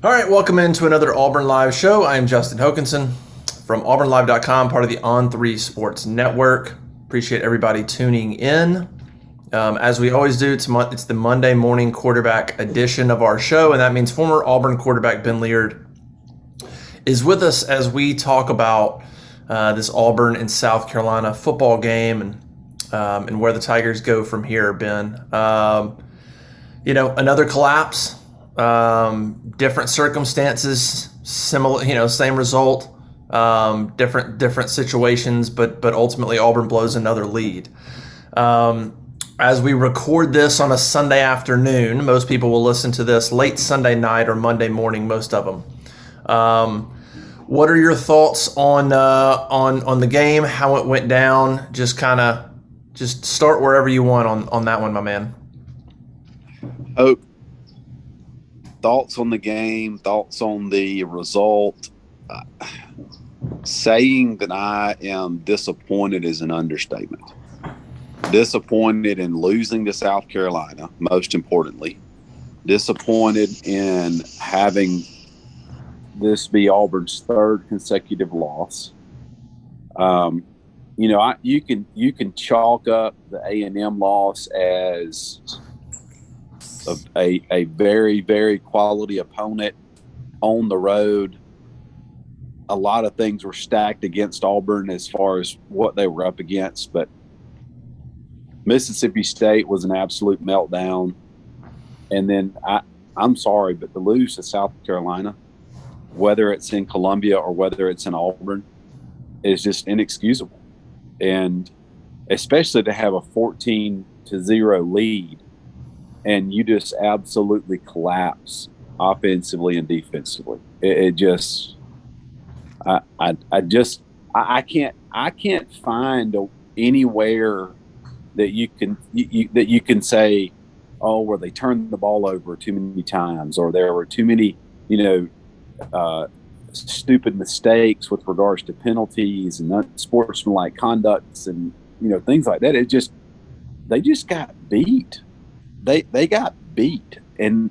All right, welcome into another Auburn Live show. I am Justin Hokanson from auburnlive.com, part of the On3 Sports Network. Appreciate everybody tuning in. As we always do, it's the Monday morning quarterback edition of our show, and that means former Auburn quarterback Ben Leard is with us as we talk about this Auburn and South Carolina football game and where the Tigers go from here, Ben. Another collapse. Different circumstances, similar, same result, different situations, but ultimately Auburn blows another lead. As we record this on a Sunday afternoon, most people will listen to this late Sunday night or Monday morning, most of them. What are your thoughts on the game, how it went down? Just start wherever you want on that one, my man. Oh. Thoughts on the game, thoughts on the result. Saying that I am disappointed is an understatement. Disappointed in losing to South Carolina, most importantly. Disappointed in having this be Auburn's third consecutive loss. You can chalk up the A&M loss as a very, very quality opponent on the road. A lot of things were stacked against Auburn as far as what they were up against, but Mississippi State was an absolute meltdown. And then I'm sorry, but to lose to South Carolina, whether it's in Columbia or whether it's in Auburn, is just inexcusable. And especially to have a 14-0 lead and you just absolutely collapse offensively and defensively. I can't find anywhere that you can say, oh, where they turned the ball over too many times, or there were too many, stupid mistakes with regards to penalties and unsportsmanlike conducts and things like that. They just got beat. They got beat, and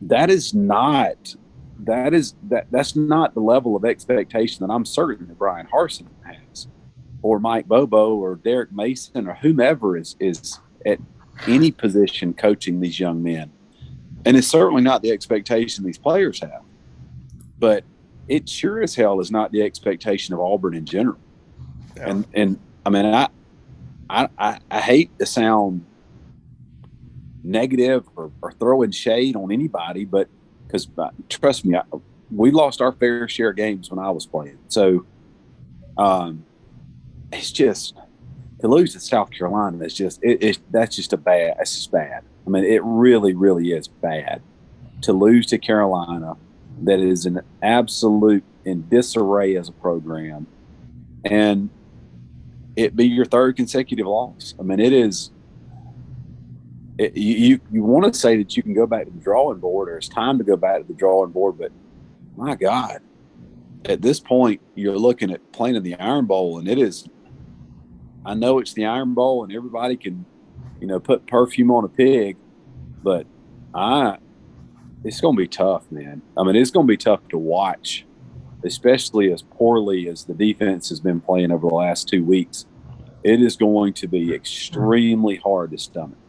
that's not the level of expectation that I'm certain that Bryan Harsin has, or Mike Bobo, or Derek Mason, or whomever is at any position coaching these young men. And it's certainly not the expectation these players have, but it sure as hell is not the expectation of Auburn in general. Yeah. And I mean, I hate to sound negative or throwing shade on anybody, but because trust me, we lost our fair share of games when I was playing. So it's just to lose to South Carolina. That's just bad. I mean, it really, really is bad to lose to Carolina. That is an absolute in disarray as a program, and it be your third consecutive loss. I mean, it is. You want to say that you can go back to the drawing board, or it's time to go back to the drawing board, but my God, at this point, you're looking at playing in the Iron Bowl, and it is. I know it's the Iron Bowl, and everybody can, put perfume on a pig, but it's going to be tough, man. I mean, it's going to be tough to watch, especially as poorly as the defense has been playing over the last 2 weeks. It is going to be extremely hard to stomach.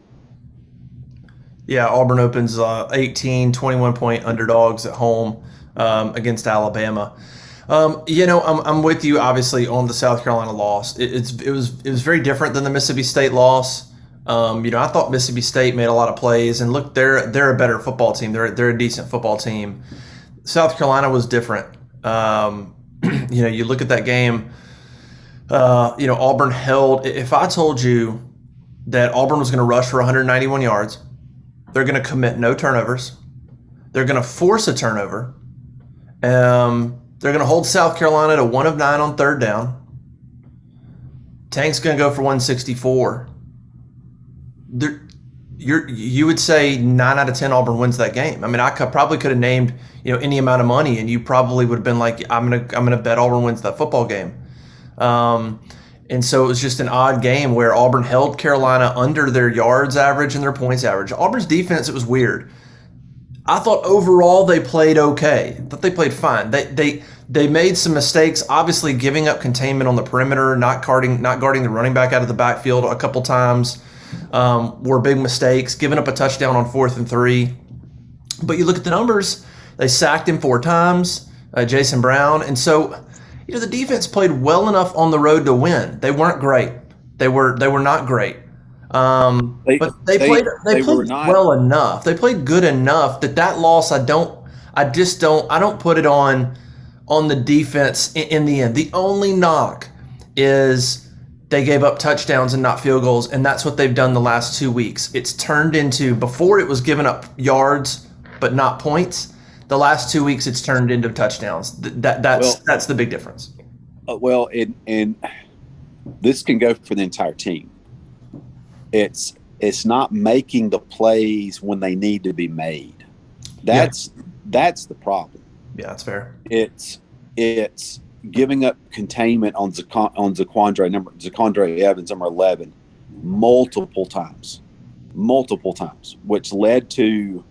Yeah, Auburn opens 18, 21-point underdogs at home against Alabama. I'm with you, obviously, on the South Carolina loss. It was very different than the Mississippi State loss. I thought Mississippi State made a lot of plays, and look, they're a better football team. They're a decent football team. South Carolina was different. You look at that game. Auburn held. If I told you that Auburn was going to rush for 191 yards, they're going to commit no turnovers, they're going to force a turnover, they're going to hold South Carolina to 1 of 9 on third down. Tank's going to go for 164. You would say 9 out of 10 Auburn wins that game. I mean, I probably could have named any amount of money, and you probably would have been like, I'm gonna bet Auburn wins that football game. And so it was just an odd game where Auburn held Carolina under their yards average and their points average. Auburn's defense, it was weird. I thought overall they played okay. I thought they played fine. They made some mistakes, obviously giving up containment on the perimeter, not guarding the running back out of the backfield a couple times, were big mistakes. Giving up a touchdown on 4th and 3. But you look at the numbers, they sacked him 4 times, Jason Brown. And so, the defense played well enough on the road to win. They weren't great. They were not great. But they played well enough. They played good enough that loss, I don't put it on the defense in the end. The only knock is they gave up touchdowns and not field goals, and that's what they've done the last 2 weeks. It's turned into, before it was giving up yards but not points. The last 2 weeks it's turned into touchdowns. That's the big difference. And this can go for the entire team. It's not making the plays when they need to be made. That's the problem. Yeah, that's fair. It's giving up containment on Zaquandre Evans, number 11, multiple times, which led to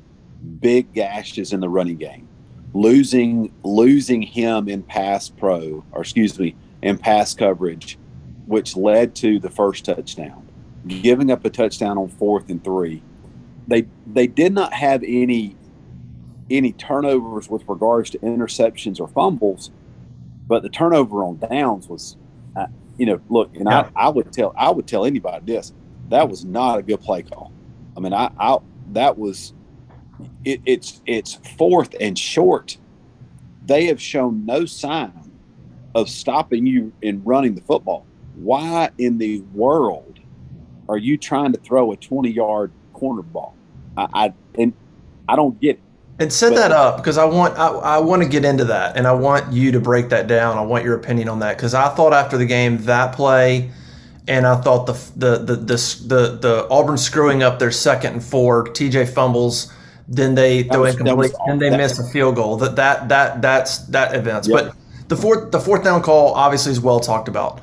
big gashes in the running game. Losing him in pass coverage, which led to the first touchdown. Giving up a touchdown on 4th and 3. They did not have any turnovers with regards to interceptions or fumbles, but the turnover on downs was, look, and yeah. I would tell anybody this: that was not a good play call. I mean, that was it's 4th and short. They have shown no sign of stopping you in running the football. Why in the world are you trying to throw a 20-yard corner ball? I don't get it. And set that up, because I want to get into that, and I want you to break that down. I want your opinion on that, because I thought after the game that play, and I thought the Auburn screwing up their 2nd and 4, TJ fumbles, then they throw incomplete, and they miss a field goal. That's events. Yeah. But the fourth down call obviously is well talked about.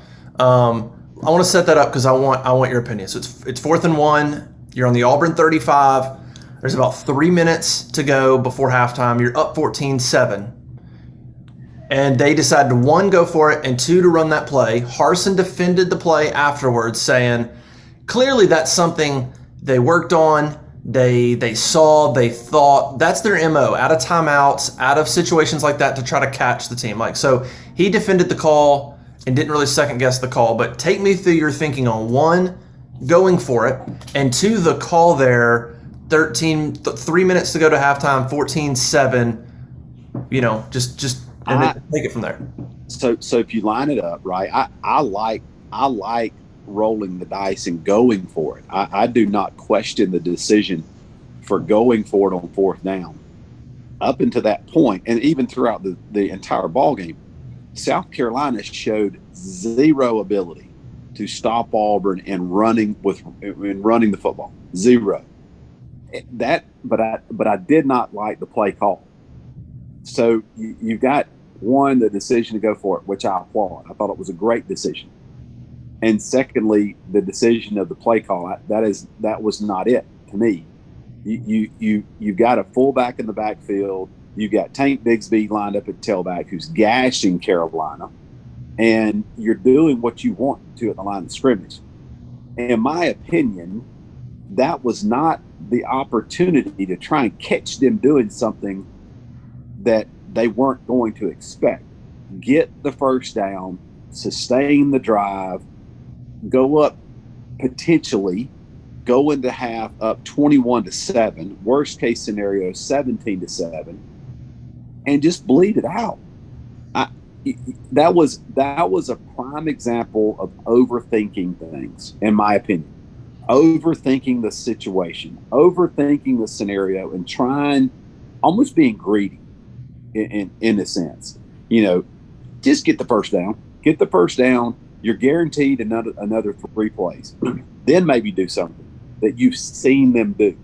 I want to set that up because I want your opinion. So it's 4th and 1. You're on the Auburn 35. There's about 3 minutes to go before halftime. You're up 14-7. And they decided to, 1, go for it, and 2, to run that play. Harsin defended the play afterwards, saying clearly that's something they worked on, they saw, they thought. That's their MO, out of timeouts, out of situations like that, to try to catch the team. So he defended the call and didn't really second guess the call. But take me through your thinking on 1, going for it, and 2, the call there, 3 minutes to go to halftime, 14-7, just take it from there. So if you line it up, right, I like rolling the dice and going for it. I do not question the decision for going for it on 4th down. Up until that point, and even throughout the entire ball game, South Carolina showed zero ability to stop Auburn in running the football. Zero. But I did not like the play call. So you've got, 1, the decision to go for it, which I applaud. I thought it was a great decision. And secondly, the decision of the play call, that was not it to me. You've got a fullback in the backfield. You've got Tank Bigsby lined up at tailback, who's gashing Carolina, and you're doing what you want to at the line of scrimmage. In my opinion, that was not the opportunity to try and catch them doing something that they weren't going to expect. Get the first down, sustain the drive, go up, potentially go into half up 21-7, worst case scenario 17-7, and just bleed it out. That was a prime example of overthinking things, in my opinion. Overthinking the situation, overthinking the scenario, and trying, almost being greedy in a sense. Just get the first down. Get the first down. You're guaranteed another 3 plays. Then maybe do something that you've seen them do,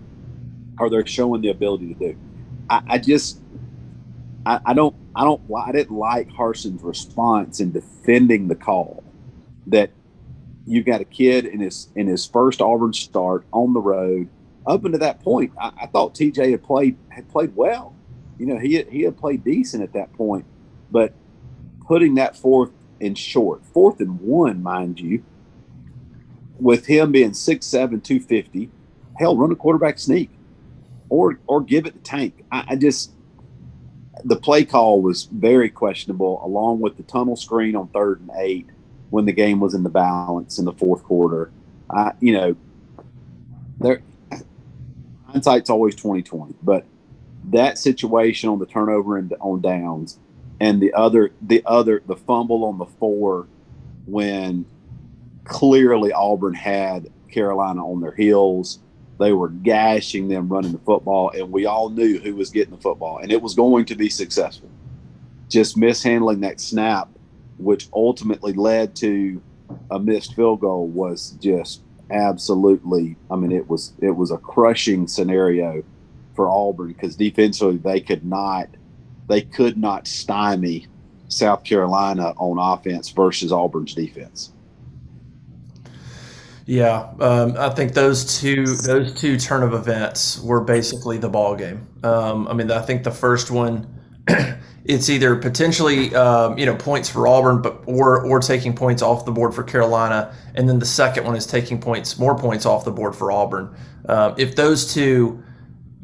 or they're showing the ability to do. I didn't like Harsin's response in defending the call. That you've got a kid in his first Auburn start on the road up until that point, I thought TJ had played well. You know, he had played decent at that point, but putting that fourth and 1, mind you, with him being 6'7", 250, hell, run a quarterback sneak, or give it to Tank. I just, the play call was very questionable, along with the tunnel screen on 3rd and 8 when the game was in the balance in the fourth quarter. You know, there, hindsight's always 20/20, but that situation on the turnover and on downs, and the fumble on the 4 when clearly Auburn had Carolina on their heels. They were gashing them running the football, and we all knew who was getting the football, and it was going to be successful. Just mishandling that snap, which ultimately led to a missed field goal, was just absolutely, I mean, it was a crushing scenario for Auburn, because defensively they could not stymie South Carolina on offense versus Auburn's defense. Yeah, I think those two turn of events were basically the ball game. I mean, I think the first one, it's either potentially points for Auburn, or taking points off the board for Carolina, and then the second one is taking more points off the board for Auburn. If those two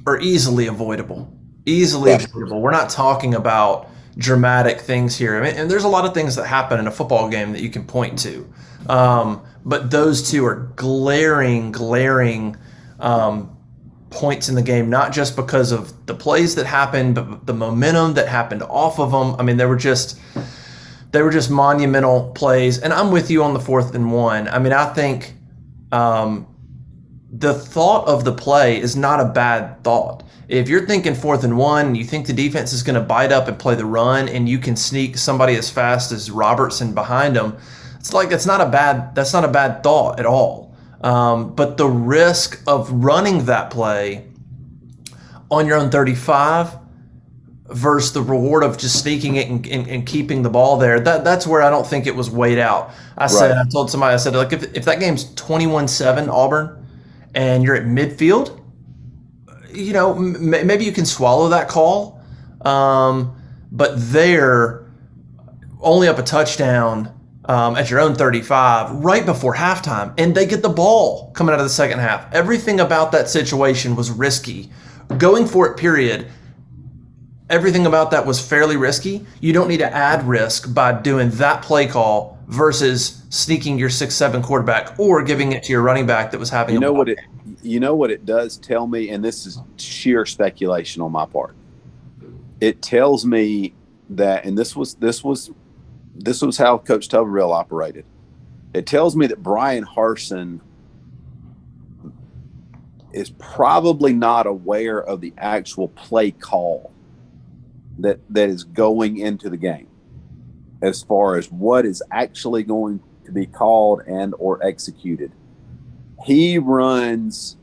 are easily avoidable, we're not talking about dramatic things here. I mean, and there's a lot of things that happen in a football game that you can point to. But those two are glaring points in the game, not just because of the plays that happened, but the momentum that happened off of them. I mean, they were just monumental plays. And I'm with you on the 4th and 1. I mean, I think the thought of the play is not a bad thought. If you're thinking 4th and 1, and you think the defense is going to bite up and play the run, and you can sneak somebody as fast as Robertson behind them, that's not a bad thought at all. But the risk of running that play on your own 35 versus the reward of just sneaking it and keeping the ball there, that's where I don't think it was weighed out. I told somebody, I said, like, if that game's 21-7 Auburn and you're at midfield, you know, maybe you can swallow that call. But they're only up a touchdown at your own 35 right before halftime, and they get the ball coming out of the second half. Everything about that situation was risky. Going for it, period. Everything about that was fairly risky. You don't need to add risk by doing that play call versus sneaking your 6'7" quarterback or giving it to your running back that was having you know what it does tell me, and this is sheer speculation on my part. It tells me that, and this was how Coach Tuberville operated. It tells me that Bryan Harsin is probably not aware of the actual play call that is going into the game, as far as what is actually going to be called and or executed. He runs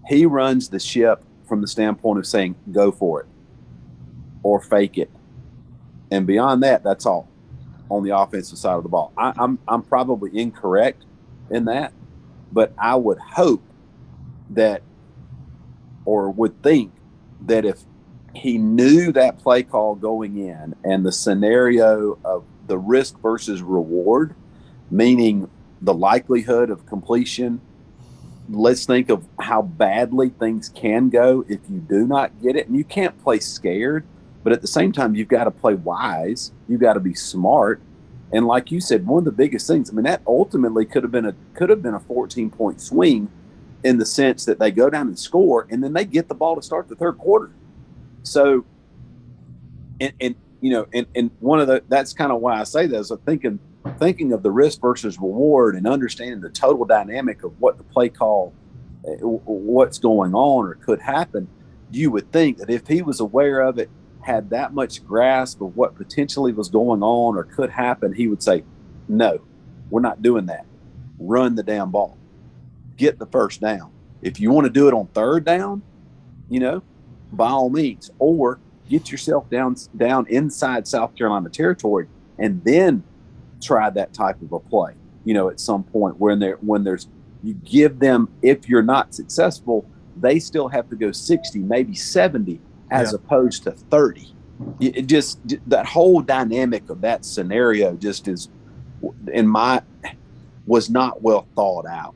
the ship from the standpoint of saying, go for it or fake it. And beyond that, that's all on the offensive side of the ball. I'm probably incorrect in that, but I would hope that, or would think that, if he knew that play call going in and the scenario of the risk versus reward, meaning the likelihood of completion, let's think of how badly things can go if you do not get it. And you can't play scared, but at the same time, you've got to play wise. You've got to be smart. And like you said, one of the biggest things, I mean, that ultimately could have been a 14-point swing, in the sense that they go down and score, and then they get the ball to start the third quarter. So, and one of that's kind of why I say this. I'm thinking of the risk versus reward and understanding the total dynamic of what the play call, what's going on or could happen. You would think that if he was aware of it, had that much grasp of what potentially was going on or could happen, he would say, no, we're not doing that. Run the damn ball. Get the first down. If you want to do it on third down, by all means, or get yourself down inside South Carolina territory and then try that type of a play, at some point when there's, you give them, if you're not successful, they still have to go 60, maybe 70, as opposed to 30. It just, that whole dynamic of that scenario just is, was not well thought out.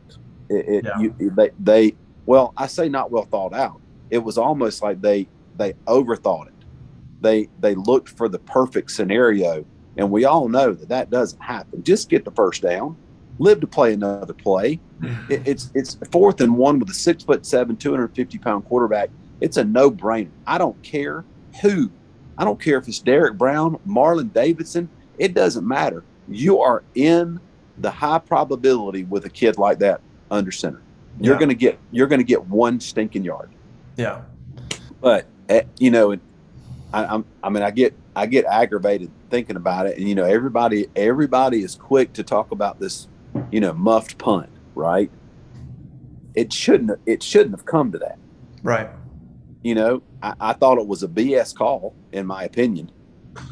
I say not well thought out. It was almost like they overthought it. They looked for the perfect scenario, and we all know that doesn't happen. Just get the first down, live to play another play. It's 4th and 1 with a 6'7", 250-pound quarterback. It's a no-brainer. I don't care who. I don't care if it's Derek Brown, Marlon Davidson. It doesn't matter. You are in the high probability with a kid like that under center. You're going to get one stinking yard. Yeah. But you know, I get aggravated thinking about it, and you know, everybody is quick to talk about this, you know, muffed punt, right? It shouldn't have come to that. Right. You know, I thought it was a BS call, in my opinion.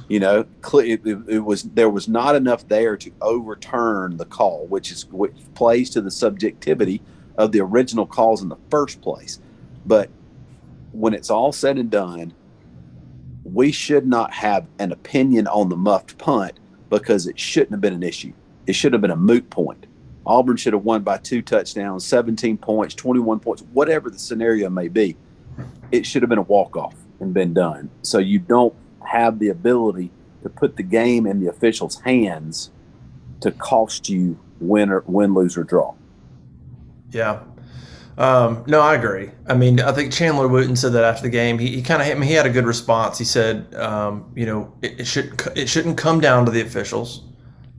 You know, there was not enough there to overturn the call, which plays to the subjectivity of the original calls in the first place. But when it's all said and done, we should not have an opinion on the muffed punt because it shouldn't have been an issue. It should have been a moot point. Auburn should have won by 2 touchdowns, 17 points, 21 points, whatever the scenario may be. It should have been a walk-off and been done. So you don't have the ability to put the game in the officials' hands to cost you win, lose, or draw. Yeah. No, I agree. I mean, I think Chandler Wooten said that after the game. He kind of hit me. He had a good response. He said, you know, it shouldn't come down to the officials,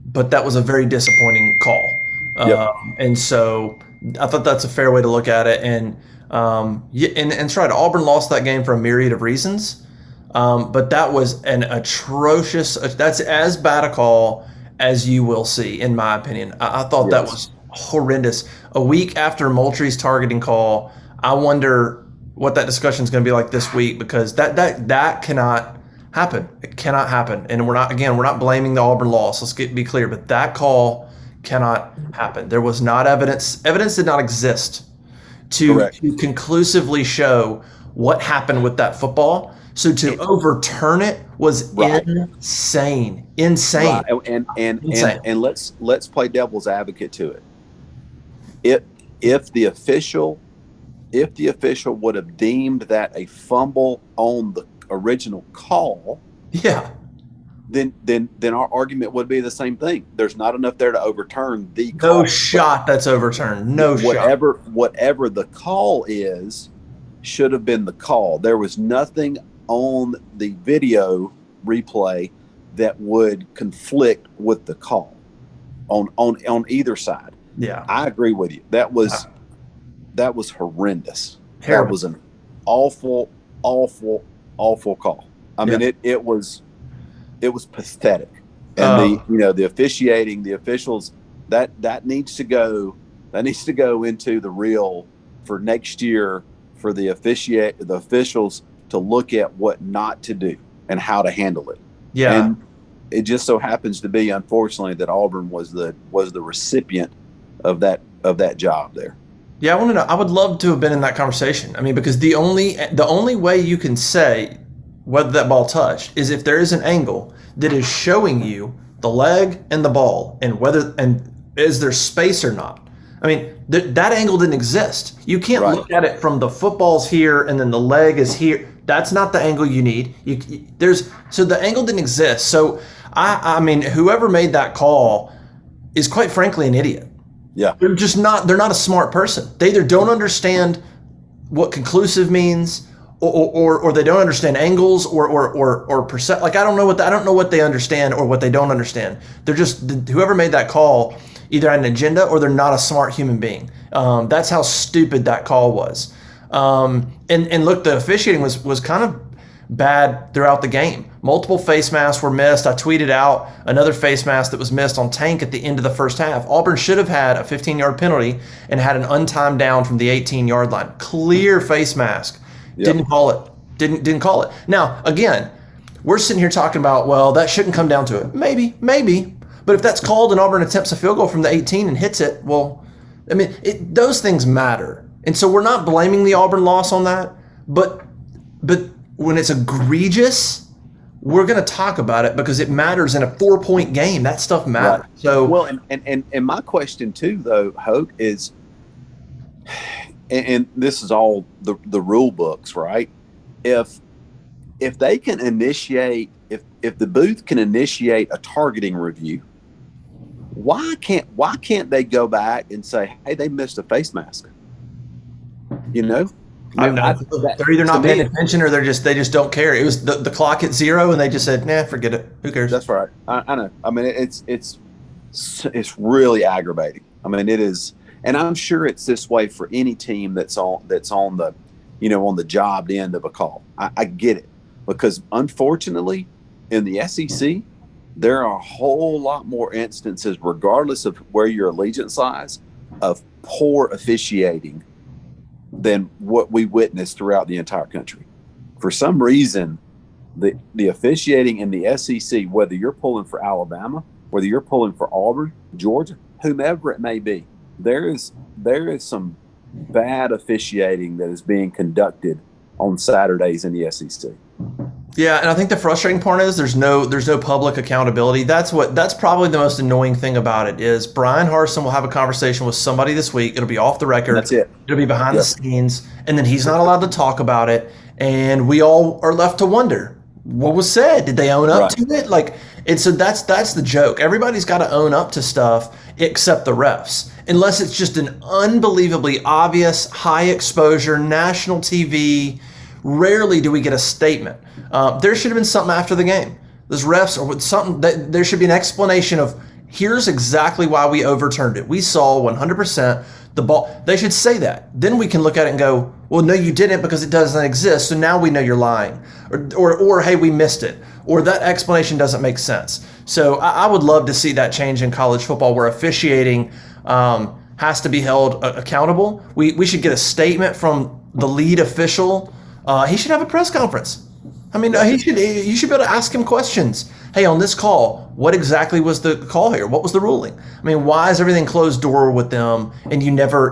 but that was a very disappointing call. And so I thought that's a fair way to look at it. And it's right. Auburn lost that game for a myriad of reasons. But that was an atrocious, that's as bad a call as you will see, in my opinion. I thought that was horrendous. A week after Moultrie's targeting call, I wonder what that discussion is going to be like this week, because that cannot happen. It cannot happen. And we're not blaming the Auburn loss. Let's be clear, but that call cannot happen. There was not evidence. Evidence did not exist to conclusively show what happened with that football. So to overturn it was insane. Right. And let's play devil's advocate to it. If the official would have deemed that a fumble on the original call, then our argument would be the same thing. There's not enough there to overturn the call. No shot that's overturned. Whatever the call is, should have been the call. There was nothing on the video replay that would conflict with the call on either side. Yeah, I agree with you. That was horrendous. Terrible. That was an awful call. I mean, it was pathetic. And the officiating, the officials, that needs to go into the reel for next year for the officials to look at what not to do and how to handle it. Yeah. And it just so happens to be, unfortunately, that Auburn was the recipient of that job there. Yeah, I want to know. I would love to have been in that conversation. I mean, because the only way you can say whether that ball touched is if there is an angle that is showing you the leg and the ball and is there space or not. I mean, that angle didn't exist. You can't look at it from the football's here and then the leg is here. That's not the angle you need. So the angle didn't exist. So I mean, whoever made that call is quite frankly an idiot. Yeah. They're not a smart person. They either don't understand what conclusive means or they don't understand angles or percent. Like, I don't know what they understand or what they don't understand. They're just, whoever made that call either had an agenda or they're not a smart human being. That's how stupid that call was. And look, the officiating was kind of bad throughout the game. Multiple face masks were missed. I tweeted out another face mask that was missed on Tank at the end of the first half. Auburn should have had a 15-yard penalty and had an untimed down from the 18-yard line. Clear face mask. Yep. Didn't call it. Didn't call it. Now, again, we're sitting here talking about, well, that shouldn't come down to it. Maybe. But if that's called and Auburn attempts a field goal from the 18 and hits it, well, I mean, those things matter. And so we're not blaming the Auburn loss on that, but when it's egregious, we're going to talk about it because it matters in a 4-point game. That stuff matters. Right. So well, and my question too, though, Hoke, is, and this is all the rule books, right? If they can initiate, if the booth can initiate a targeting review, why can't they go back and say, hey, they missed a face mask? You know, they're either not paying attention or they just don't care. It was the clock at 0 and they just said, nah, forget it. Who cares? That's right. I know. I mean, it's really aggravating. I mean, it is, and I'm sure it's this way for any team that's on the, on the jobbed end of a call. I get it, because unfortunately in the SEC, there are a whole lot more instances, regardless of where your allegiance lies, of poor officiating than what we witnessed throughout the entire country. For some reason, the officiating in the SEC, whether you're pulling for Alabama, whether you're pulling for Auburn, Georgia, whomever it may be, there is some bad officiating that is being conducted on Saturdays in the SEC. Yeah, and I think the frustrating part is there's no public accountability. That's probably the most annoying thing about it is Bryan Harsin will have a conversation with somebody this week. It'll be off the record. That's it. It'll be behind the scenes, and then he's not allowed to talk about it, and we all are left to wonder what was said. Did they own up to it? And so that's the joke. Everybody's got to own up to stuff except the refs, unless it's just an unbelievably obvious, high exposure, national TV. Rarely do we get a statement. There should have been something after the game. Those refs or something. There should be an explanation of here's exactly why we overturned it. We saw 100% the ball. They should say that. Then we can look at it and go, well, no, you didn't because it doesn't exist. So now we know you're lying, or hey, we missed it, or that explanation doesn't make sense. So I would love to see that change in college football, where officiating has to be held accountable. We should get a statement from the lead official. He should have a press conference. I mean, you should be able to ask him questions. Hey, on this call, what exactly was the call here? What was the ruling? I mean, why is everything closed door with them and you never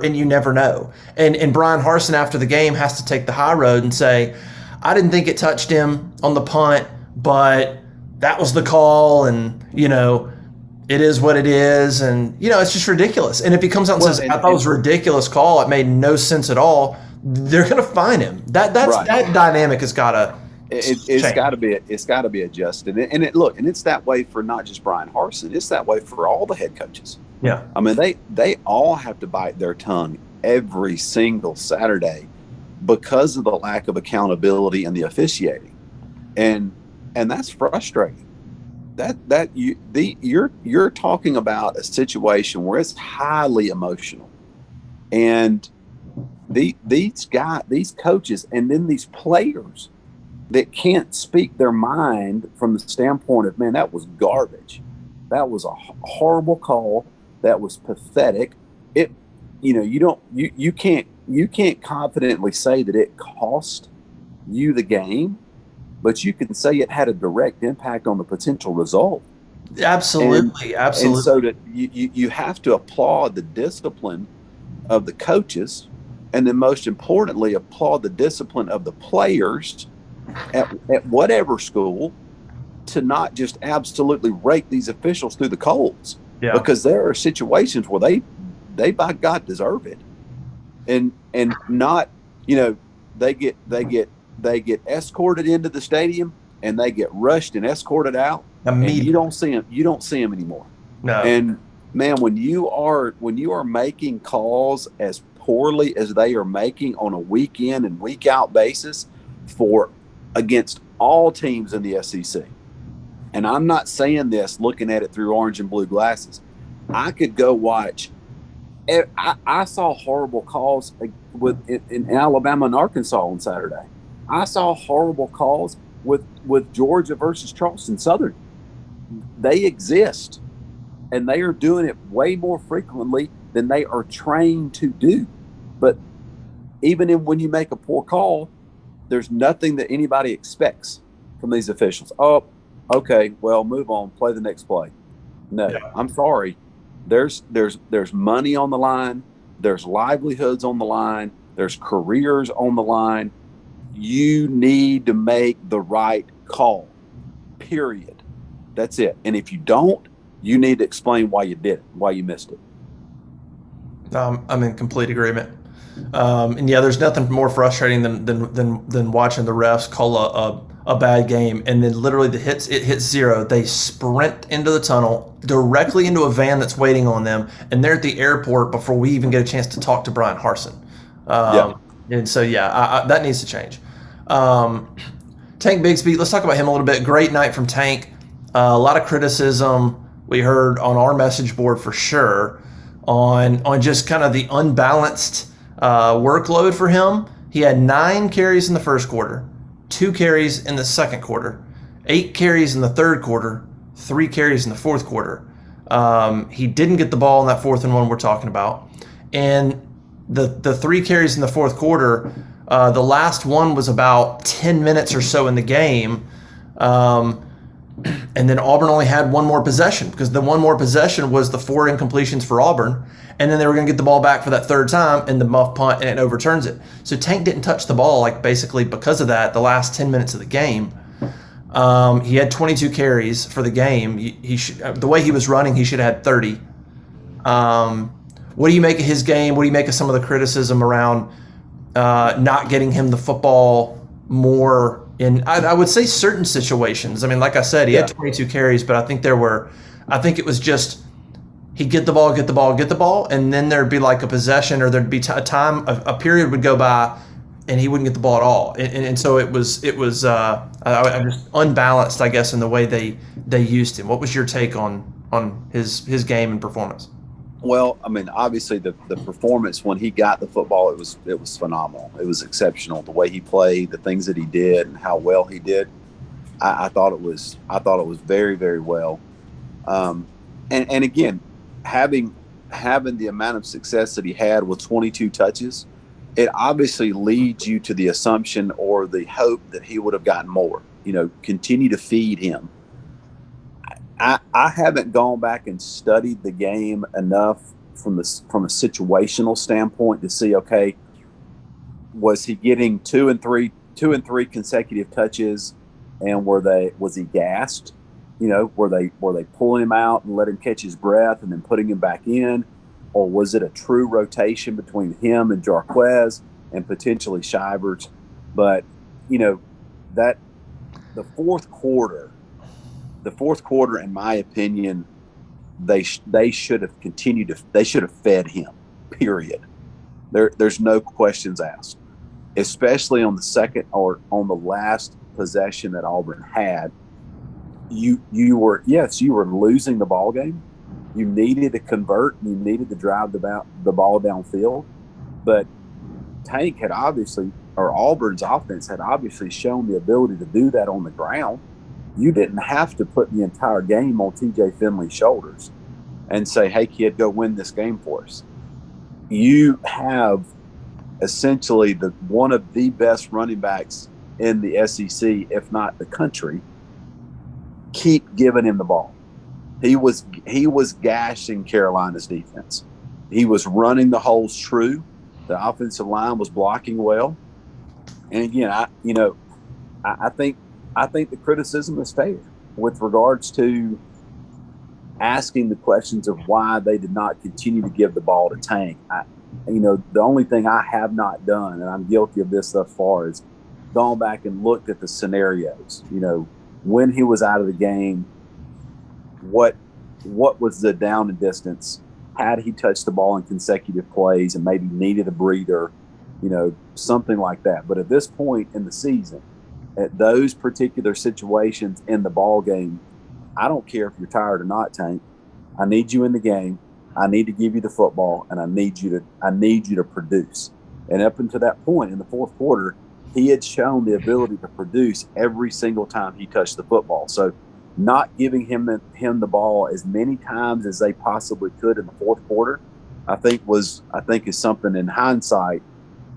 know? And Bryan Harsin after the game has to take the high road and say, I didn't think it touched him on the punt, but that was the call, and it is what it is, and it's just ridiculous. And if he comes out and says, I thought it was a ridiculous call, it made no sense at all, they're going to fine him. That dynamic has got to. It's got to be adjusted, and it's that way for not just Bryan Harsin. It's that way for all the head coaches. Yeah, I mean they all have to bite their tongue every single Saturday because of the lack of accountability in the officiating, and that's frustrating. You're talking about a situation where it's highly emotional, and these coaches, and then these players that can't speak their mind from the standpoint of, man, that was garbage. That was a horrible call. That was pathetic. You can't confidently say that it cost you the game, but you can say it had a direct impact on the potential result. Absolutely. And so that you have to applaud the discipline of the coaches, and then most importantly, applaud the discipline of the players at whatever school, to not just absolutely rake these officials through the coals, because there are situations where they by God deserve it, and not they get escorted into the stadium and they get rushed and escorted out, and you don't see them anymore. No. And man, when you are making calls as poorly as they are making on a week in and week out basis against all teams in the SEC. And I'm not saying this looking at it through orange and blue glasses. I could go watch. I saw horrible calls in Alabama and Arkansas on Saturday. I saw horrible calls with Georgia versus Charleston Southern. They exist, and they are doing it way more frequently than they are trained to do. But even when you make a poor call, there's nothing that anybody expects from these officials. Oh, okay, well, move on, play the next play. No, I'm sorry. There's money on the line. There's livelihoods on the line. There's careers on the line. You need to make the right call, period. That's it. And if you don't, you need to explain why you did it, why you missed it. I'm in complete agreement. And yeah, there's nothing more frustrating than watching the refs call a bad game, and then literally it hits zero. They sprint into the tunnel directly into a van that's waiting on them, and they're at the airport before we even get a chance to talk to Bryan Harsin. Yeah. And so yeah, that needs to change. Tank Bigsby, let's talk about him a little bit. Great night from Tank. A lot of criticism we heard on our message board for sure on just kind of the unbalanced workload for him. He had 9 carries in the first quarter, 2 carries in the second quarter, 8 carries in the third quarter, 3 carries in the fourth quarter. He didn't get the ball in that 4th and 1 we're talking about. And the 3 carries in the fourth quarter, the last one was about 10 minutes or so in the game. And then Auburn only had one more possession, because the one more possession was the 4 incompletions for Auburn. And then they were going to get the ball back for that third time, and the muff punt, and it overturns it. So Tank didn't touch the ball, like basically because of that, the last 10 minutes of the game. He had 22 carries for the game. The way he was running, he should have had 30. What do you make of his game? What do you make of some of the criticism around not getting him the football more in, I would say, certain situations? I mean, like I said, he had 22 carries, but I think it was just he'd get the ball, and then there'd be like a possession, or there'd be a period would go by, and he wouldn't get the ball at all. And so it was just unbalanced, I guess, in the way they used him. What was your take on his game and performance? Well, I mean, obviously the performance when he got the football, it was phenomenal. It was exceptional. The way he played, the things that he did, and how well he did. I thought it was very, very well. And again, having the amount of success that he had with 22 touches, it obviously leads you to the assumption or the hope that he would have gotten more. Continue to feed him. I haven't gone back and studied the game enough from a situational standpoint to see, okay, was he getting two and three consecutive touches, and was he gassed? Were they pulling him out and let him catch his breath and then putting him back in, or was it a true rotation between him and Jarquez and potentially Shivers? But that the fourth quarter, in my opinion, they should have continued to. They should have fed him. Period. There's no questions asked. Especially on the second or on the last possession that Auburn had, you were losing the ball game. You needed to convert. You needed to drive the ball downfield. But Tank had Auburn's offense had obviously shown the ability to do that on the ground. You didn't have to put the entire game on TJ Finley's shoulders and say, hey, kid, go win this game for us. You have essentially one of the best running backs in the SEC, if not the country. Keep giving him the ball. He was gashing Carolina's defense. He was running the holes true. The offensive line was blocking well. And again, I think the criticism is fair with regards to asking the questions of why they did not continue to give the ball to Tank. The only thing I have not done, and I'm guilty of this thus far, is gone back and looked at the scenarios. When he was out of the game, what was the down and distance? Had he touched the ball in consecutive plays and maybe needed a breather, something like that. But at this point in the season, at those particular situations in the ball game, I don't care if you're tired or not, Tank. I need you in the game. I need to give you the football, and I need you to produce. And up until that point in the fourth quarter, he had shown the ability to produce every single time he touched the football. So not giving him the ball as many times as they possibly could in the fourth quarter, I think is something in hindsight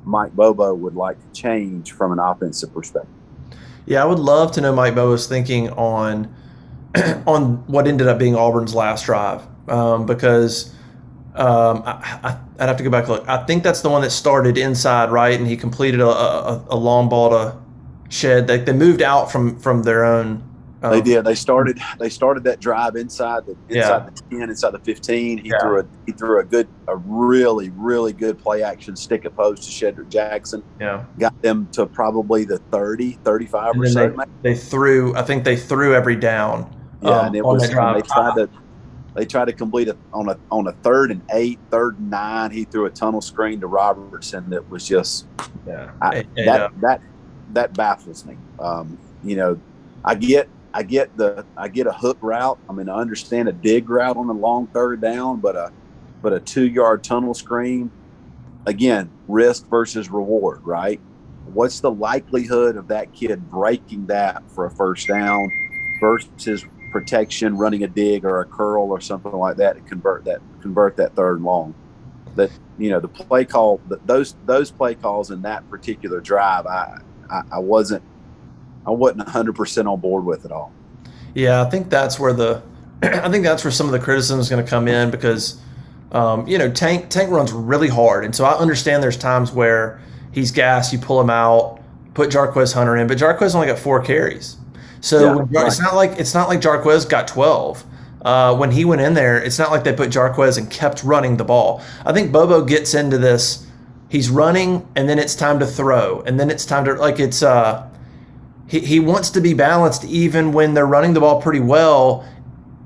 Mike Bobo would like to change from an offensive perspective. Yeah, I would love to know Mike Bobo's thinking on what ended up being Auburn's last drive, because I'd have to go back and look. I think that's the one that started inside, right? And he completed a long ball to Shed. They moved out from their own. They did. They started that drive inside the Yeah. 10, inside the 15. He Yeah. threw a really, really good play action stick at post to Shedrick Jackson. Yeah. Got them to probably the 30, 35 And or then so. they threw. I think they threw every down. And it on was. that drive. They tried to complete it on a 3rd and 8, 3rd and 9. He threw a tunnel screen to Robertson that was just that baffles me. I get a hook route. I mean, I understand a dig route on a long 3rd down, but a 2-yard tunnel screen, again, risk versus reward, right? What's the likelihood of that kid breaking that for a 1st down versus protection, running a dig or a curl or something like that to convert that 3rd and long? That, the play call, those play calls in that particular drive, I wasn't 100% on board with it all. Yeah, I think that's where some of the criticism is going to come in because, Tank runs really hard, and so I understand there's times where he's gassed, you pull him out, put Jarquez Hunter in, but Jarquez only got 4 carries. So right. It's not like Jarquez got 12. When he went in there, it's not like they put Jarquez and kept running the ball. I think Bobo gets into this. He's running, and then it's time to throw, and then it's time to he wants to be balanced even when they're running the ball pretty well.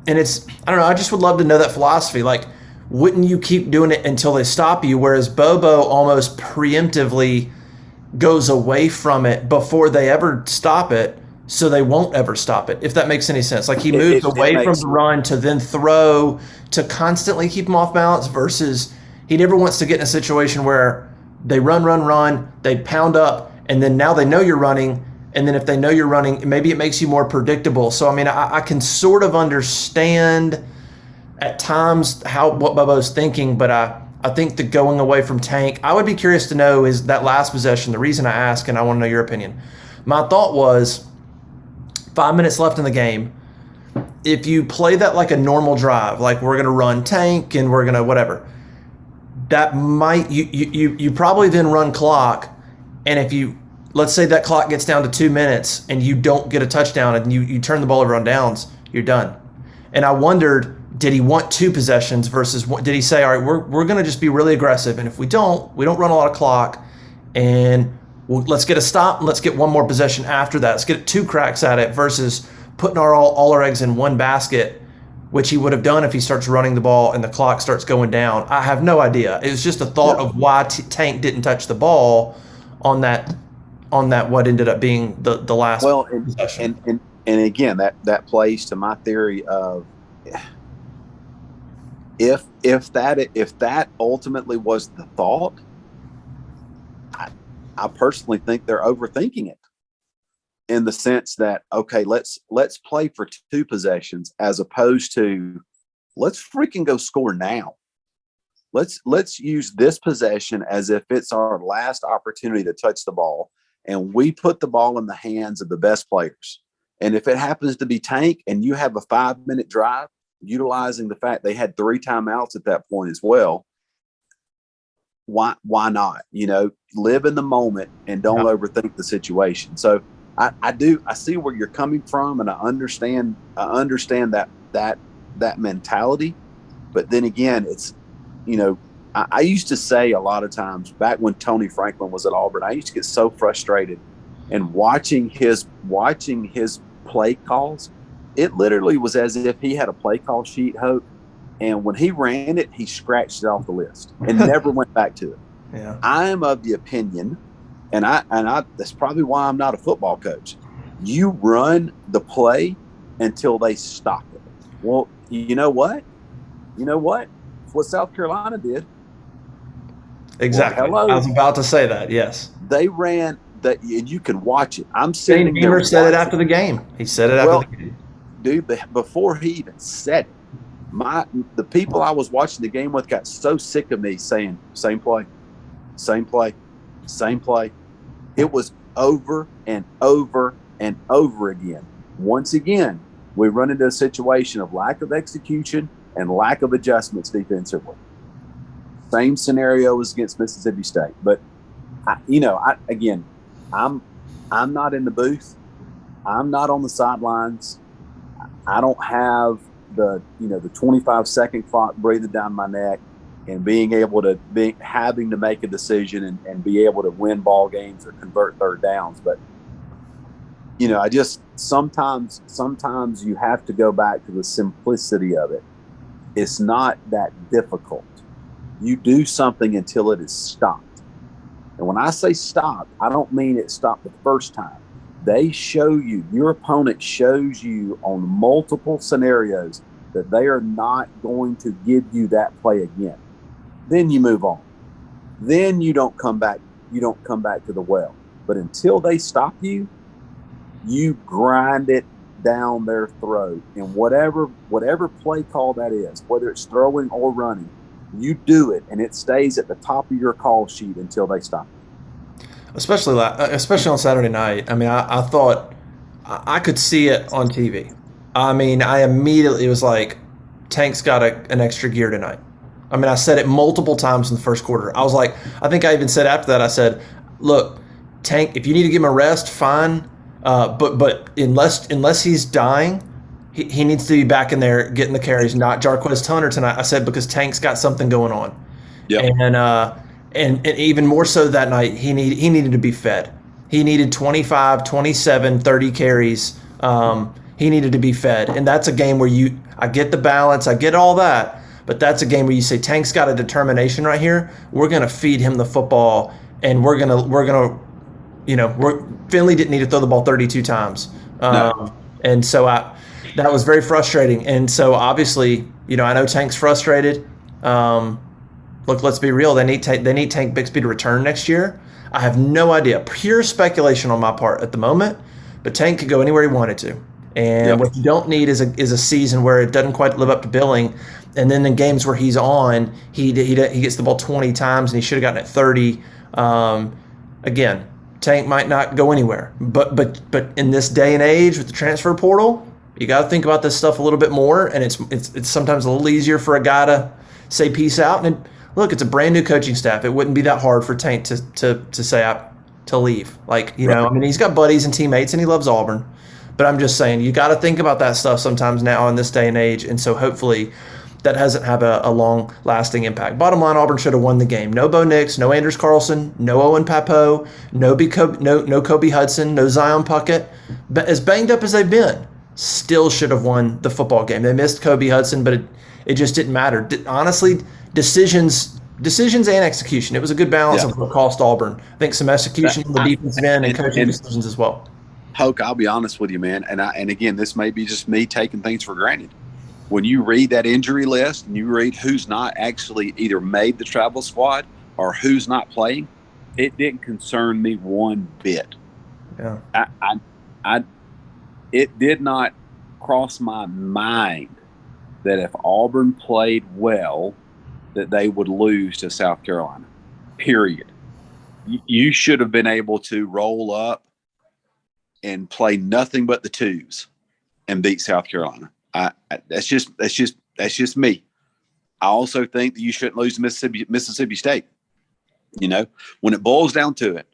And I don't know. I just would love to know that philosophy. Like, wouldn't you keep doing it until they stop you? Whereas Bobo almost preemptively goes away from it before they ever stop it. So they won't ever stop it, if that makes any sense. Like he moves away from the run to then throw to constantly keep him off balance versus he never wants to get in a situation where they run, they pound up, and then now they know you're running. And then if they know you're running, maybe it makes you more predictable. So, I mean, I can sort of understand at times what Bobo's thinking, but I think the going away from Tank, I would be curious to know is that last possession, the reason I ask, and I want to know your opinion. My thought was 5 minutes left in the game. If you play that like a normal drive, like we're going to run Tank and we're going to whatever, that might, you probably then run clock. And if let's say that clock gets down to 2 minutes and you don't get a touchdown and you turn the ball over on downs, you're done. And I wondered, did he want 2 possessions versus did he say, all right, we're going to just be really aggressive. And if we don't run a lot of clock and let's get a stop and let's get one more possession after that. Let's get 2 cracks at it versus putting all our eggs in one basket, which he would have done if he starts running the ball and the clock starts going down. I have no idea. It was just a thought of why Tank didn't touch the ball on that what ended up being the last possession. And again, that plays to my theory of if that ultimately was the thought, I personally think they're overthinking it in the sense that, okay, let's play for 2 possessions as opposed to let's freaking go score now. Let's use this possession as if it's our last opportunity to touch the ball, and we put the ball in the hands of the best players. And if it happens to be Tank and you have a 5-minute drive, utilizing the fact they had 3 timeouts at that point as well, why not? Live in the moment and don't overthink the situation. So I see where you're coming from, and I understand that mentality. But then again, it's, I used to say a lot of times back when Tony Franklin was at Auburn, I used to get so frustrated and watching his play calls. It literally was as if he had a play call sheet, Hope, and when he ran it, he scratched it off the list and never went back to it. Yeah. I am of the opinion, and I that's probably why I'm not a football coach. You run the play until they stop it. Well, you know what? It's what South Carolina did. Exactly. Well, I was about to say that. Yes. They ran that, and you can watch it. I'm sitting Shane Beamer said it after the game. He said it after the game. Dude, before he even said it, the people I was watching the game with got so sick of me saying same play. It was over and over and over again. Once again, we run into a situation of lack of execution and lack of adjustments defensively. Same scenario as against Mississippi State. But again, I'm not in the booth. I'm not on the sidelines. I don't have the 25-second clock breathing down my neck and having to make a decision and be able to win ball games or convert third downs. But I just sometimes you have to go back to the simplicity of it. It's not that difficult. You do something until it is stopped. And when I say stopped, I don't mean it stopped the first time. They show you, your opponent shows you on multiple scenarios that they are not going to give you that play again. Then you move on. Then you don't come back to the well. But until they stop you, you grind it down their throat. And whatever play call that is, whether it's throwing or running, you do it, and it stays at the top of your call sheet until they stop you. Especially on Saturday night. I mean, I thought I could see it on TV. I mean, I immediately was like, Tank's got an extra gear tonight. I mean, I said it multiple times in the first quarter. I was like, I think I even said after that, I said, look, Tank, if you need to give him a rest, fine. But unless he's dying, he needs to be back in there getting the carries, not Jarquez Hunter tonight. I said, because Tank's got something going on. Yep. And even more so that night, he needed to be fed. He needed 25, 27, 30 carries. He needed to be fed. And that's a game where I get the balance, I get all that, but that's a game where you say, Tank's got a determination right here. We're going to feed him the football, and Finley didn't need to throw the ball 32 times. No. And so that was very frustrating. And so obviously, I know Tank's frustrated. Look, let's be real. They need Tank Bixby to return next year. I have no idea. Pure speculation on my part at the moment, but Tank could go anywhere he wanted to. And What you don't need is a season where it doesn't quite live up to billing. And then in games where he's on, he gets the ball 20 times and he should have gotten it 30. Again, Tank might not go anywhere. But in this day and age with the transfer portal, you got to think about this stuff a little bit more. And it's sometimes a little easier for a guy to say peace out. And look, it's a brand new coaching staff. It wouldn't be that hard for Tank to say to leave. Like, right. I mean, he's got buddies and teammates and he loves Auburn. But I'm just saying, you got to think about that stuff sometimes now in this day and age. And so hopefully that doesn't have a long-lasting impact. Bottom line, Auburn should have won the game. No Bo Nix, no Anders Carlson, no Owen Papo, no Kobe Hudson, no Zion Puckett. But as banged up as they've been, still should have won the football game. They missed Kobe Hudson, but it just didn't matter. Honestly, decisions and execution. It was a good balance of what cost Auburn. I think some execution on the defensive end and coaching decisions as well. Hoke, I'll be honest with you, man. And again, this may be just me taking things for granted. When you read that injury list and you read who's not actually either made the travel squad or who's not playing, it didn't concern me one bit. Yeah. It did not cross my mind that if Auburn played well, that they would lose to South Carolina, period. You should have been able to roll up and play nothing but the twos and beat South Carolina. That's just me. I also think that you shouldn't lose to Mississippi State. When it boils down to it,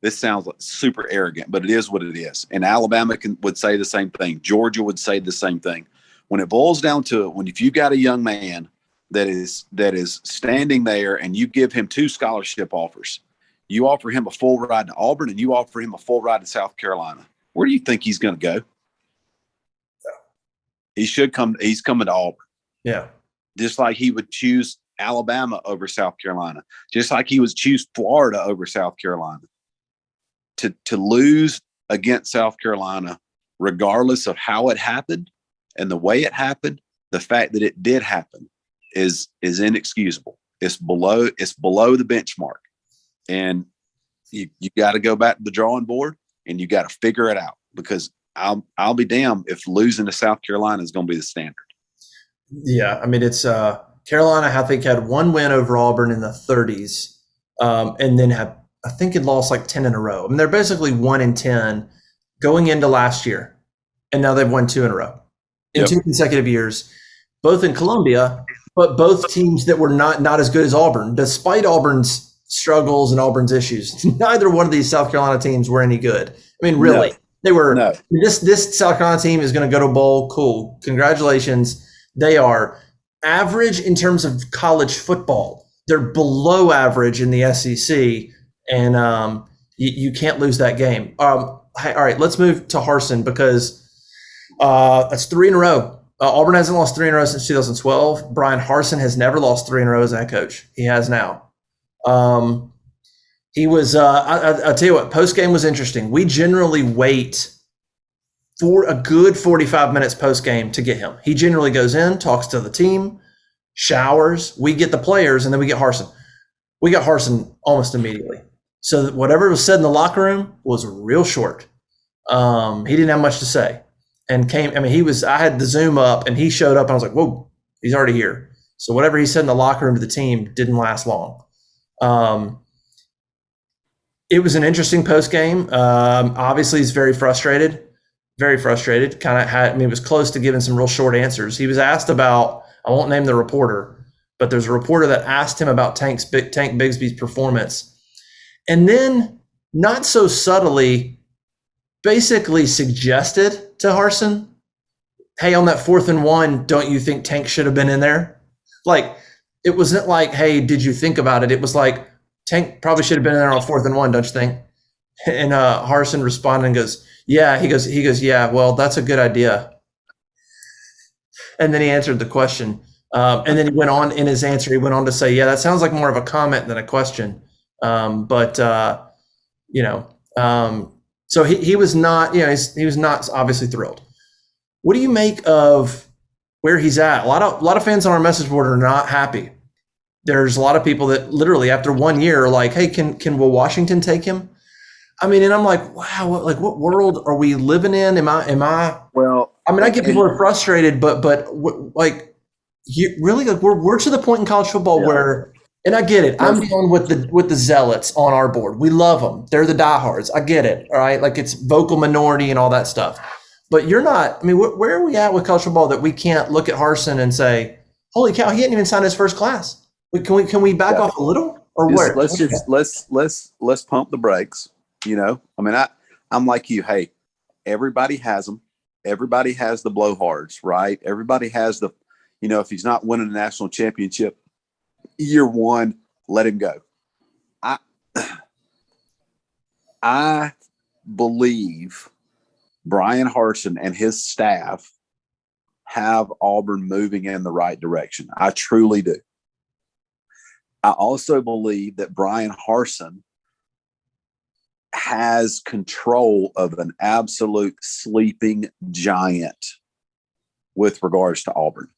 this sounds like super arrogant, but it is what it is. And Alabama would say the same thing. Georgia would say the same thing. When it boils down to it, if you've got a young man that is standing there and you give him 2 scholarship offers, you offer him a full ride to Auburn and you offer him a full ride to South Carolina, where do you think he's going to go? He's coming to Auburn. Yeah. Just like he would choose Alabama over South Carolina, just like he would choose Florida over South Carolina. To lose against South Carolina, regardless of how it happened and the way it happened, the fact that it did happen is inexcusable. It's below the benchmark. And you got to go back to the drawing board and you got to figure it out, because I'll be damned if losing to South Carolina is going to be the standard. Yeah, I mean, it's Carolina, I think, had 1 win over Auburn in the 30s, and then had, I think, had lost like 10 in a row. I mean, they're basically 1-10 going into last year, and now they've won 2 in a row in 2 consecutive years, both in Columbia. but both teams that were not as good as Auburn, despite Auburn's struggles and Auburn's issues. Neither one of these South Carolina teams were any good. I mean, really, they were. No. This South Carolina team is going to go to a bowl. Cool, congratulations. They are average in terms of college football. They're below average in the SEC, and you can't lose that game. All right, let's move to Harsin because that's 3 in a row. Auburn hasn't lost 3 in a row since 2012. Bryan Harsin has never lost 3 in a row as a head coach. He has now. He was. I'll tell you what. Post game was interesting. We generally wait for a good 45 minutes post game to get him. He generally goes in, talks to the team, showers. We get the players, and then we get Harsin. We got Harsin almost immediately. So whatever was said in the locker room was real short. He didn't have much to say, and came. I mean, he was. I had the Zoom up, and he showed up, and I was like, "Whoa, he's already here." So whatever he said in the locker room to the team didn't last long. It was an interesting post game. Obviously, he's very frustrated. Very frustrated. Kind of had. I mean, it was close to giving some real short answers. He was asked about. I won't name the reporter, but there's a reporter that asked him about Tank Bigsby's performance, and then not so subtly, basically suggested to Harsin, "Hey, on that 4th and 1, don't you think Tank should have been in there?" Like, it wasn't like, "Hey, did you think about it?" It was like, "Tank probably should have been in there on 4th and 1, don't you think?" And Harsin responded and goes, "Yeah." He goes, "Yeah, well, that's a good idea." And then he answered the question. And then he went on in his answer. He went on to say, "Yeah, that sounds like more of a comment than a question." So he was not, he was not obviously thrilled. What do you make of where he's at? A lot of fans on our message board are not happy. There's a lot of people that literally after 1 year are like, "Hey, will Washington take him?" I mean, and I'm like, wow, what world are we living in? Am I? Well, I mean, I get people are frustrated, but really, like, we're to the point in college football where, and I get it. I'm done with the zealots on our board. We love them. They're the diehards. I get it. All right, like it's vocal minority and all that stuff. But you're not. I mean, where are we at with college football that we can't look at Harsin and say, "Holy cow, he hadn't even signed his first class"? Can we back off a little, or where? Let's pump the brakes. I mean, I'm like you. Hey, everybody has them. Everybody has the blowhards, right? Everybody has the, if he's not winning a national championship year 1, let him go. I believe Bryan Harsin and his staff have Auburn moving in the right direction. I truly do. I also believe that Bryan Harsin has control of an absolute sleeping giant with regards to Auburn.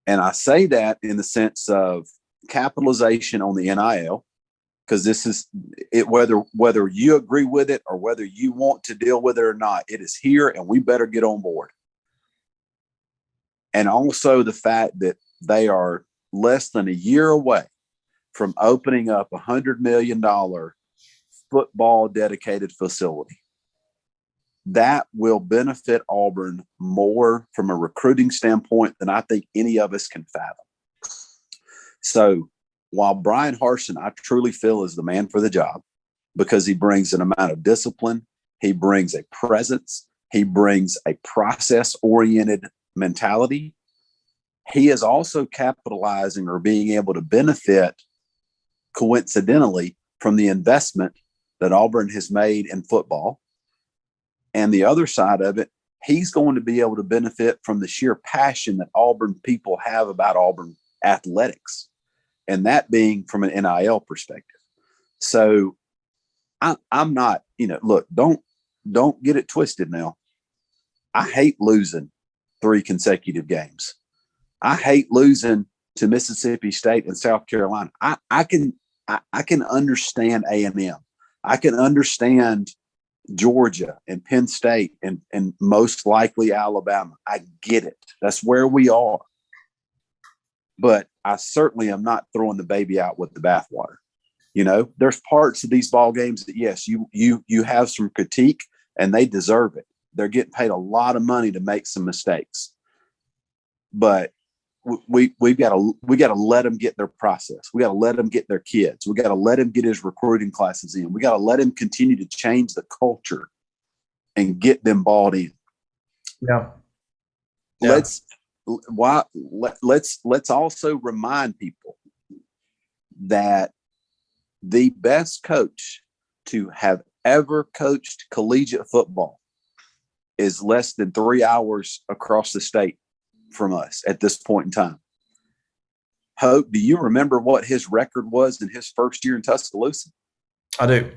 And I say that in the sense of capitalization on the NIL, because this is it, whether you agree with it or whether you want to deal with it or not, it is here and we better get on board. And also the fact that they are less than a year away from opening up $100 million football dedicated facility. That will benefit Auburn more from a recruiting standpoint than I think any of us can fathom. So while Bryan Harsin, I truly feel is the man for the job because he brings an amount of discipline, he brings a presence, he brings a process-oriented mentality. He is also capitalizing or being able to benefit coincidentally from the investment that Auburn has made in football. And the other side of it, he's going to be able to benefit from the sheer passion that Auburn people have about Auburn athletics, and that being from an NIL perspective. So I'm not, look, don't get it twisted now. I hate losing 3 consecutive games. I hate losing to Mississippi State and South Carolina. I can understand A&M. I can understand Georgia and Penn State and most likely Alabama. I get it. That's where we are. But I certainly am not throwing the baby out with the bathwater. There's parts of these ball games that, yes, you have some critique and they deserve it. They're getting paid a lot of money to make some mistakes. But we got to let them get their process. We got to let them get their kids. We got to let him get his recruiting classes in. We got to let him continue to change the culture and get them bought in. Yeah. Let's also remind people that the best coach to have ever coached collegiate football is less than 3 hours across the state from us at this point in time. Hope, do you remember what his record was in his first year in Tuscaloosa? I do.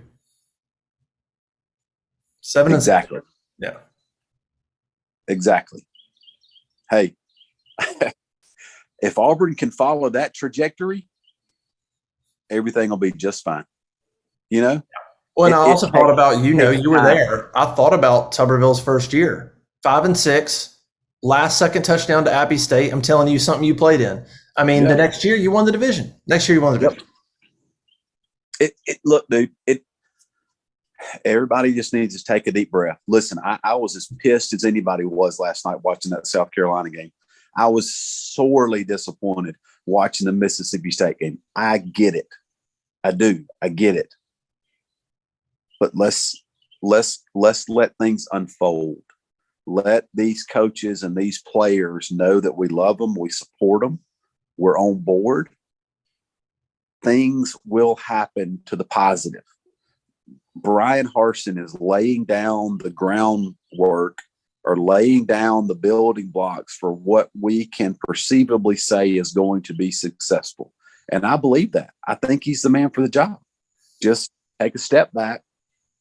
7 exactly. Yeah. Exactly. Hey, if Auburn can follow that trajectory, everything will be just fine. You know? Well, and I also thought about, you were there. I thought about Tuberville's first year, 5-6, last second touchdown to Appy State. I'm telling you, something you played in. I mean, the next year you won the division. Division. Look, dude, everybody just needs to take a deep breath. Listen, I was as pissed as anybody was last night watching that South Carolina game. I was sorely disappointed watching the Mississippi State game. I get it. I do. I get it. But let's let things unfold. Let these coaches and these players know that we love them, we support them, we're on board. Things will happen to the positive. Bryan Harsin is laying down the groundwork or laying down the building blocks for what we can perceivably say is going to be successful. And I believe that. I think he's the man for the job. Just take a step back,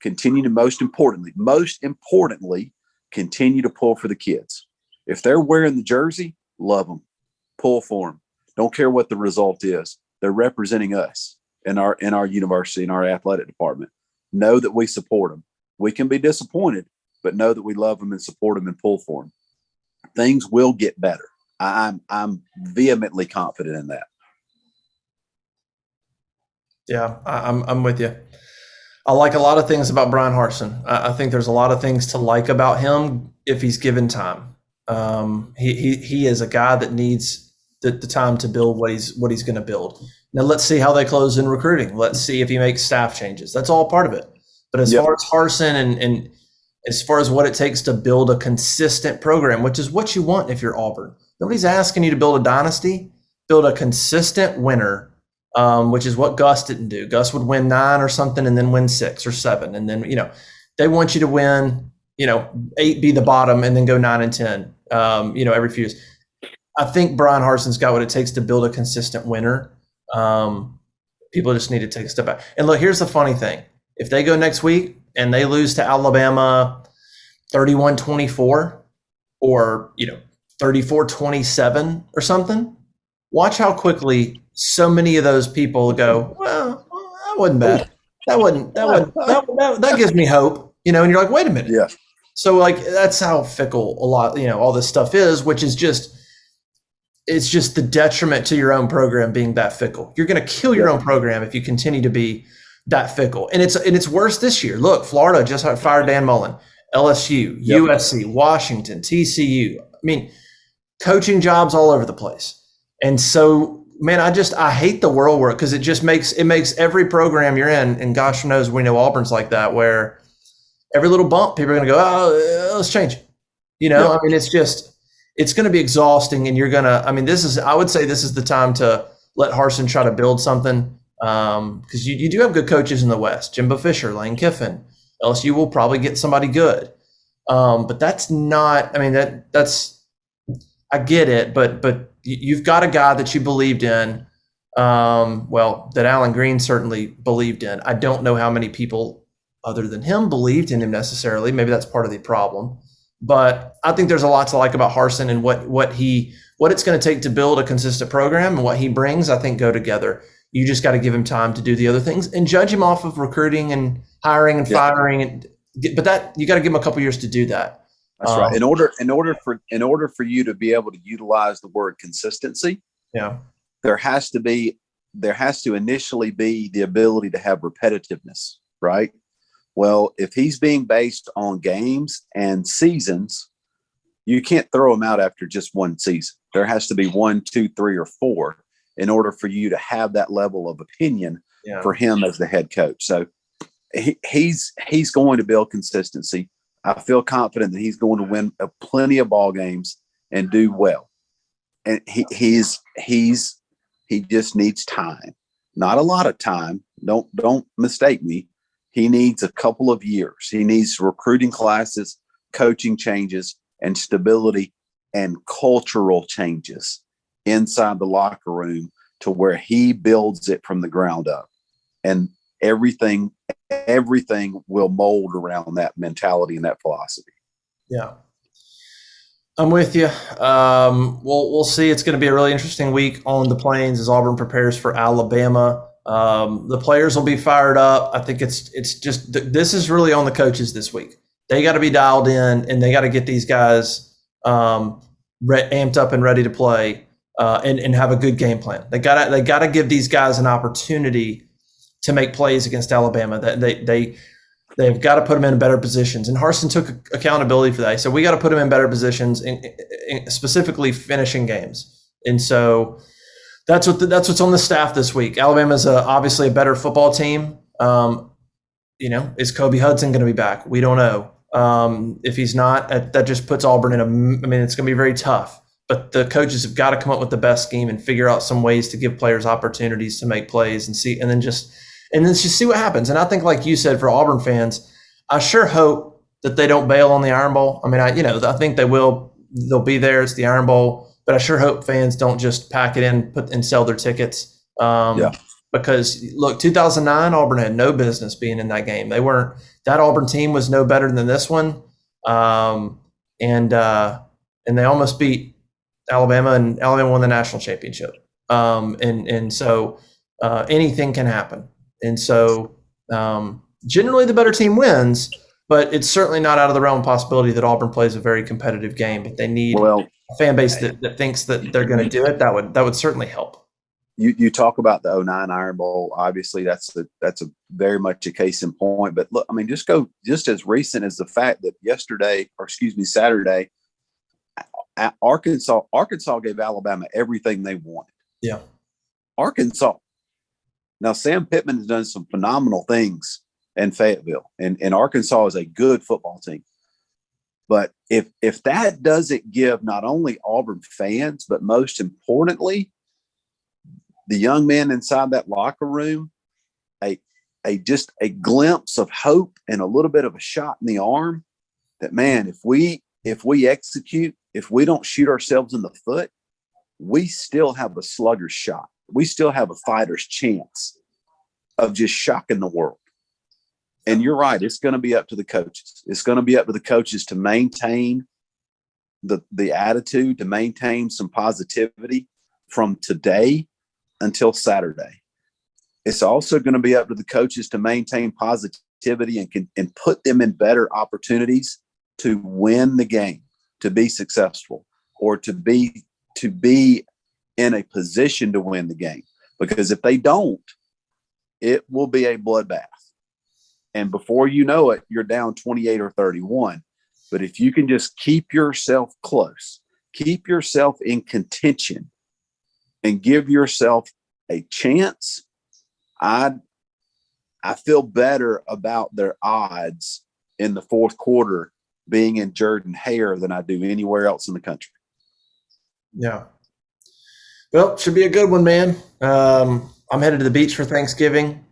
continue to most importantly, continue to pull for the kids. If they're wearing the jersey, love them. Pull for them. Don't care what the result is. They're representing us in our university, in our athletic department. Know that we support them. We can be disappointed, but know that we love them and support them and pull for them. Things will get better. I'm vehemently confident in that. Yeah, I'm with you. I like a lot of things about Bryan Harsin. I think there's a lot of things to like about him if he's given time. He is a guy that needs the time to build what he's going to build. Now let's see how they close in recruiting. Let's see if he makes staff changes. That's all part of it. But as far as Harsin and as far as what it takes to build a consistent program, which is what you want if you're Auburn. Nobody's asking you to build a dynasty. Build a consistent winner, which is what Gus didn't do. Gus would win 9 or something and then win 6 or 7. And then, they want you to win, 8, be the bottom, and then go 9 and 10, every few years. I think Bryan Harsin's got what it takes to build a consistent winner. People just need to take a step back. And look, here's the funny thing. If they go next week and they lose to Alabama 31-24 or, 34-27 or something, watch how quickly so many of those people go, well, that wasn't bad. That gives me hope, and you're like, wait a minute. Yeah. So that's how fickle a lot, all this stuff is, which is it's just the detriment to your own program being that fickle. You're going to kill your own program if you continue to be that fickle. And it's worse this year. Look, Florida just fired Dan Mullen, LSU, USC, Washington, TCU. I mean, coaching jobs all over the place. And so, man, I hate the world where, because it makes every program you're in, and gosh knows we know Auburn's like that, where every little bump, people are going to go, oh, let's change. I mean, it's going to be exhausting, and I would say this is the time to let Harsin try to build something, because you do have good coaches in the West. Jimbo Fisher, Lane Kiffin. LSU will probably get somebody good. But that's not, that's, I get it, but you've got a guy that you believed in, that Alan Green certainly believed in. I don't know how many people other than him believed in him necessarily. Maybe that's part of the problem. But I think there's a lot to like about Harsin and what it's going to take to build a consistent program, and what he brings, I think, go together. You just got to give him time to do the other things and judge him off of recruiting and hiring and firing. But that you got to give him a couple years to do that. That's right. In order for you to be able to utilize the word consistency, there has to initially be the ability to have repetitiveness, right? Well, if he's being based on games and seasons, you can't throw him out after just one season. There has to be 1, 2, 3, or 4 in order for you to have that level of opinion for him as the head coach. So he's going to build consistency. I feel confident that he's going to win plenty of ball games and do well. And he just needs time, not a lot of time. Don't mistake me. He needs a couple of years. He needs recruiting classes, coaching changes, and stability and cultural changes inside the locker room to where he builds it from the ground up. And everything will mold around that mentality and that philosophy. Yeah. I'm with you. We'll see. It's going to be a really interesting week on the Plains as Auburn prepares for Alabama. The players will be fired up. I think it's just this is really on the coaches this week. They got to be dialed in, and they got to get these guys amped up and ready to play, and have a good game plan. They got to give these guys an opportunity to make plays against Alabama. That they've got to put them in better positions. And Harsin took accountability for that. He said, we got to put them in better positions, in specifically finishing games. And so that's what's on the staff this week. Alabama's obviously a better football team. Is Kobe Hudson going to be back? We don't know. If he's not, that just puts Auburn it's going to be very tough. But the coaches have got to come up with the best scheme and figure out some ways to give players opportunities to make plays and then just see what happens. And I think, like you said, for Auburn fans, I sure hope that they don't bail on the Iron Bowl. I think they will. They'll be there. It's the Iron Bowl. But I sure hope fans don't just pack it in, and sell their tickets. Because look, 2009, Auburn had no business being in that game. They weren't. That Auburn team was no better than this one. And they almost beat Alabama, and Alabama won the national championship. So anything can happen. And so generally the better team wins, but it's certainly not out of the realm of possibility that Auburn plays a very competitive game. But they need a fan base that thinks that they're going to do it. That would certainly help. You talk about the 2009 Iron Bowl. Obviously, that's a very much a case in point. But look, just as recent as the fact that Saturday, Arkansas gave Alabama everything they wanted. Yeah, Arkansas. Now, Sam Pittman has done some phenomenal things in Fayetteville, and Arkansas is a good football team. But if that doesn't give not only Auburn fans, but most importantly, the young men inside that locker room, just a glimpse of hope and a little bit of a shot in the arm, that, man, if we execute, if we don't shoot ourselves in the foot, we still have a slugger's shot. We still have a fighter's chance of just shocking the world. And you're right. It's going to be up to the coaches. It's going to be up to the coaches to maintain the attitude, to maintain some positivity from today until Saturday. It's also going to be up to the coaches to maintain positivity and put them in better opportunities to win the game, to be successful, or to be in a position to win the game. Because if they don't, it will be a bloodbath. And before you know it, you're down 28 or 31. But if you can just keep yourself close, keep yourself in contention, and give yourself a chance, I feel better about their odds in the fourth quarter being in Jordan-Hare than I do anywhere else in the country. Yeah. Well, should be a good one, man. I'm headed to the beach for Thanksgiving.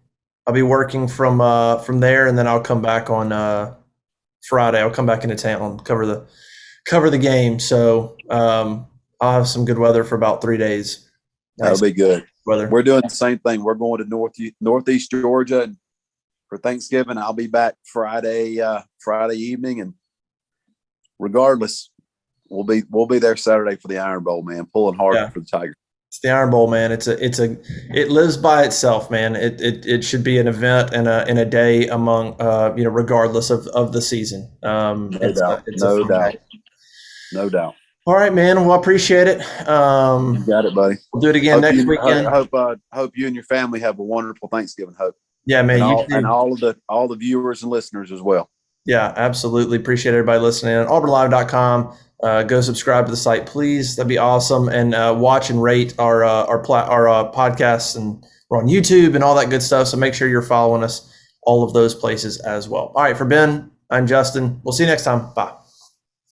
I'll be working from there, and then I'll come back on Friday. I'll come back into town, cover the game. So I'll have some good weather for about 3 days. Nice. That'll be good. Weather. We're doing the same thing. We're going to Northeast Georgia, and for Thanksgiving, I'll be back Friday evening, and regardless, we'll be there Saturday for the Iron Bowl, man. Pulling hard for the Tigers. It's the Iron Bowl, man. It lives by itself, man. It should be an event and a day among regardless of the season. No doubt. All right, man. Well, I appreciate it. You got it, buddy. We'll do it again next weekend. I hope you and your family have a wonderful Thanksgiving. Hope. Yeah, man. And all the viewers and listeners as well. Yeah, absolutely. Appreciate everybody listening. AuburnLive.com. go subscribe to the site, please. That'd be awesome. And watch and rate our podcasts, and we're on YouTube and all that good stuff. So make sure you're following us all of those places as well. All right, for Ben, I'm Justin. We'll see you next time. Bye.